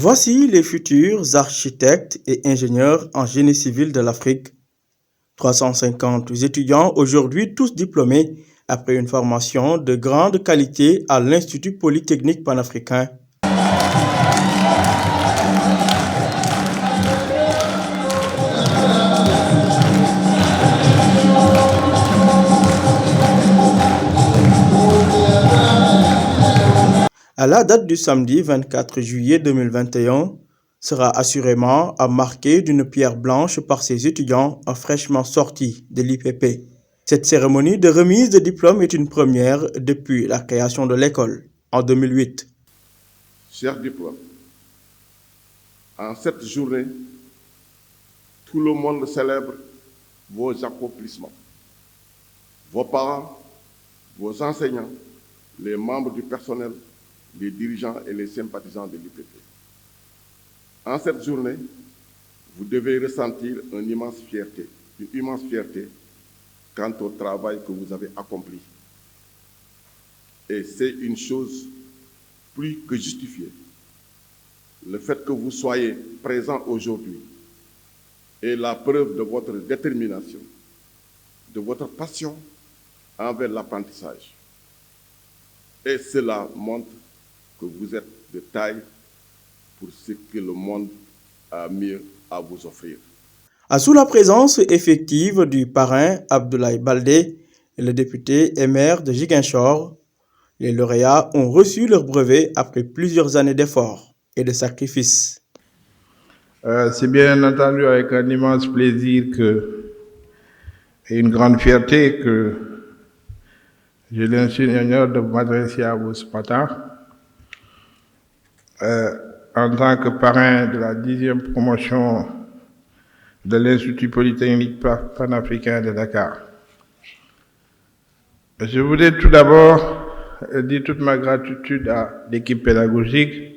Voici les futurs architectes et ingénieurs en génie civil de l'Afrique. 350 étudiants aujourd'hui tous diplômés après une formation de grande qualité à l'Institut Polytechnique panafricain. À la date du samedi 24 juillet 2021, sera assurément à marquer d'une pierre blanche par ces étudiants fraîchement sortis de l'IPP. Cette cérémonie de remise de diplôme est une première depuis la création de l'école en 2008. Chers diplômes, en cette journée, tout le monde célèbre vos accomplissements. Vos parents, vos enseignants, les membres du personnel, les dirigeants et les sympathisants de l'IPP. En cette journée, vous devez ressentir une immense fierté quant au travail que vous avez accompli. Et c'est une chose plus que justifiée. Le fait que vous soyez présent aujourd'hui est la preuve de votre détermination, de votre passion envers l'apprentissage. Et cela montre que vous êtes de taille pour ce que le monde a mieux à vous offrir. Sous la présence effective du parrain Abdoulaye Baldé et le député et maire de Ziguinchor, les lauréats ont reçu leur brevet après plusieurs années d'efforts et de sacrifices. C'est bien entendu avec un immense plaisir et une grande fierté que j'ai l'honneur de m'adresser à vous ce matin. En tant que parrain de la 10e promotion de l'Institut Polytechnique panafricain de Dakar. Je voudrais tout d'abord dire toute ma gratitude à l'équipe pédagogique,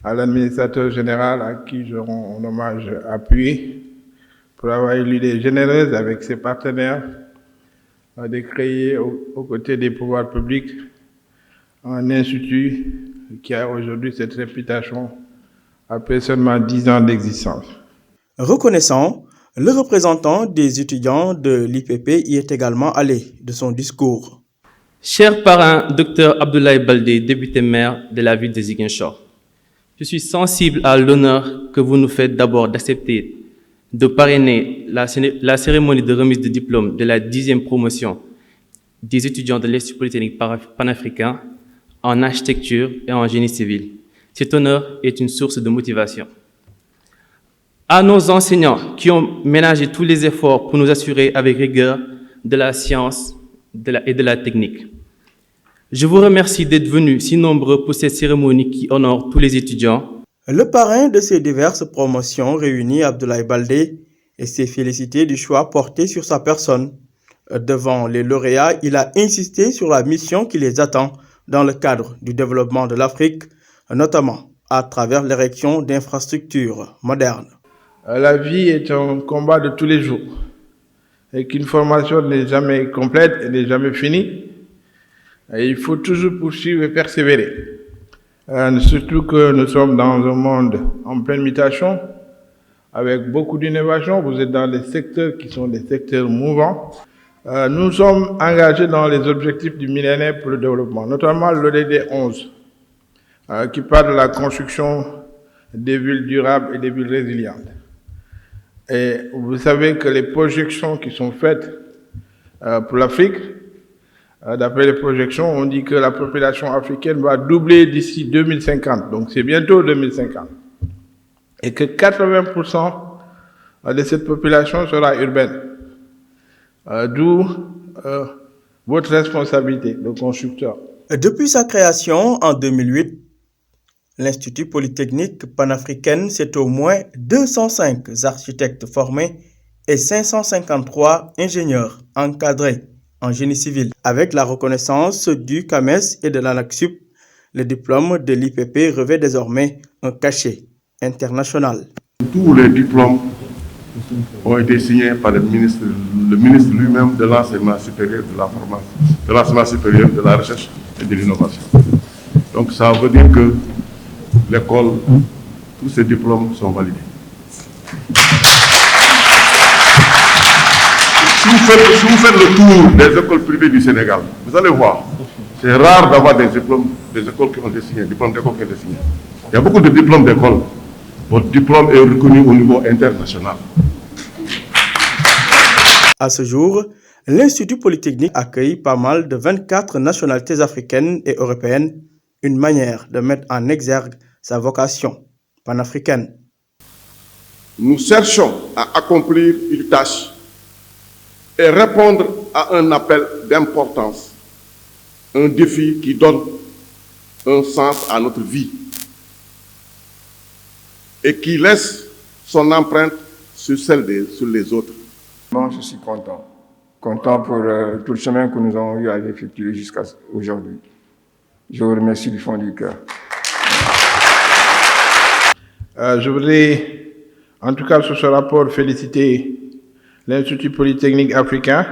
à l'administrateur général à qui je rends un hommage appuyé pour avoir eu l'idée généreuse avec ses partenaires de créer aux côtés des pouvoirs publics un institut qui a aujourd'hui cette réputation après seulement 10 ans d'existence. Reconnaissant, le représentant des étudiants de l'IPP y est également allé de son discours. Cher parrain, Dr Abdoulaye Baldé, député maire de la ville de Ziguinchor, je suis sensible à l'honneur que vous nous faites d'abord d'accepter de parrainer la cérémonie de remise de diplôme de la 10e promotion des étudiants de l'Institut Polytechnique panafricain en architecture et en génie civil. Cet honneur est une source de motivation. À nos enseignants qui ont ménagé tous les efforts pour nous assurer avec rigueur de la science et de la technique. Je vous remercie d'être venus si nombreux pour cette cérémonie qui honore tous les étudiants. Le parrain de ces diverses promotions réunies, Abdoulaye Baldé, et s'est félicité du choix porté sur sa personne. Devant les lauréats, il a insisté sur la mission qui les attend dans le cadre du développement de l'Afrique, notamment à travers l'érection d'infrastructures modernes. La vie est un combat de tous les jours et qu'une formation n'est jamais complète et n'est jamais finie. Et il faut toujours poursuivre et persévérer. Surtout que nous sommes dans un monde en pleine mutation, avec beaucoup d'innovation. Vous êtes dans des secteurs qui sont des secteurs mouvants. Nous sommes engagés dans les objectifs du millénaire pour le développement, notamment l'ODD 11, qui parle de la construction des villes durables et des villes résilientes. Et vous savez que les projections qui sont faites pour l'Afrique, d'après les projections, on dit que la population africaine va doubler d'ici 2050, donc c'est bientôt 2050. Et que 80% de cette population sera urbaine. D'où votre responsabilité de constructeur. Depuis sa création en 2008, l'Institut Polytechnique panafricain, c'est au moins 205 architectes formés et 553 ingénieurs encadrés en génie civil. Avec la reconnaissance du CAMES et de l'ANAQ-Sup, le diplôme de l'IPP revêt désormais un cachet international. Tous les diplômes ont été signés par le ministre lui-même de l'enseignement supérieur, de la formation, de l'enseignement supérieur, de la recherche et de l'innovation. Donc ça veut dire que l'école tous ces diplômes sont validés. Si vous faites le tour des écoles privées du Sénégal, vous allez voir, c'est rare d'avoir des diplômes des écoles qui ont été signés, diplômes d'école qui ont été signés. Il y a beaucoup de diplômes d'école. Votre diplôme est reconnu au niveau international. À ce jour, l'Institut Polytechnique accueille pas mal de 24 nationalités africaines et européennes, une manière de mettre en exergue sa vocation panafricaine. Nous cherchons à accomplir une tâche et répondre à un appel d'importance, un défi qui donne un sens à notre vie et qui laisse son empreinte sur les autres. Je suis content pour tout le chemin que nous avons eu à effectuer jusqu'à aujourd'hui. Je vous remercie du fond du cœur. Je voudrais, en tout cas sur ce rapport, féliciter l'Institut Polytechnique africain